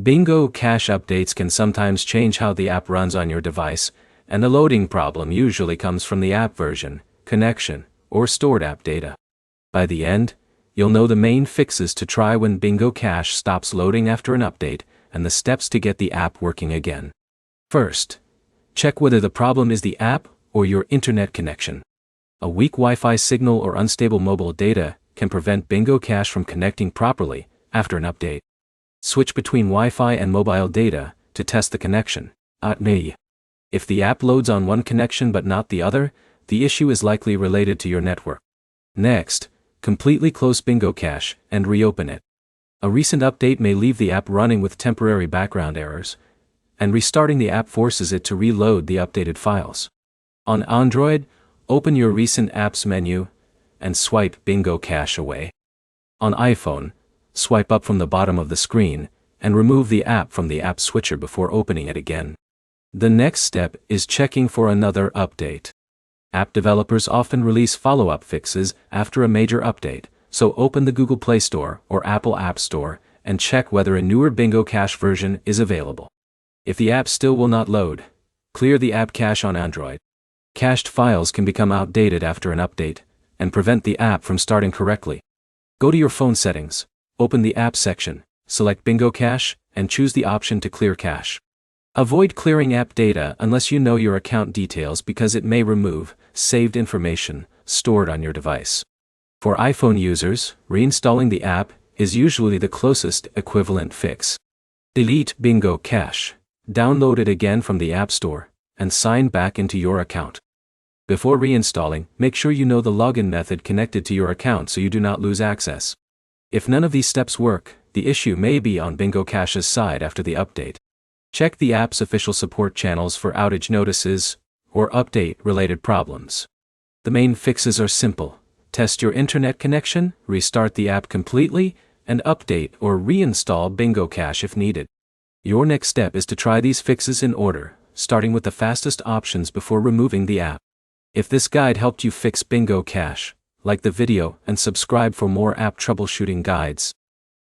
Bingo Cache updates can sometimes change how the app runs on your device, and the loading problem usually comes from the app version, connection, or stored app data. By the end, you'll know the main fixes to try when Bingo Cache stops loading after an update, and the steps to get the app working again. First, check whether the problem is the app or your internet connection. A weak Wi-Fi signal or unstable mobile data can prevent Bingo Cache from connecting properly after an update. Switch between Wi-Fi and mobile data to test the connection. If the app loads on one connection but not the other, the issue is likely related to your network. Next, completely close Bingo Cache and reopen it. A recent update may leave the app running with temporary background errors, and restarting the app forces it to reload the updated files. On Android, open your recent apps menu and swipe Bingo Cache away. On iPhone, swipe up from the bottom of the screen and remove the app from the app switcher before opening it again. The next step is checking for another update. App developers often release follow-up fixes after a major update, so open the Google Play Store or Apple App Store and check whether a newer Bingo Cache version is available. If the app still will not load, clear the app cache on Android. Cached files can become outdated after an update and prevent the app from starting correctly. Go to your phone settings, open the app section, select Bingo Cache, and choose the option to clear cache. Avoid clearing app data unless you know your account details because it may remove saved information stored on your device. For iPhone users, reinstalling the app is usually the closest equivalent fix. Delete Bingo Cache, download it again from the App Store, and sign back into your account. Before reinstalling, make sure you know the login method connected to your account so you do not lose access. If none of these steps work, the issue may be on Bingo Cache's side after the update. Check the app's official support channels for outage notices or update-related problems. The main fixes are simple. Test your internet connection, restart the app completely, and update or reinstall Bingo Cache if needed. Your next step is to try these fixes in order, starting with the fastest options before removing the app. If this guide helped you fix Bingo Cache, like the video and subscribe for more app troubleshooting guides.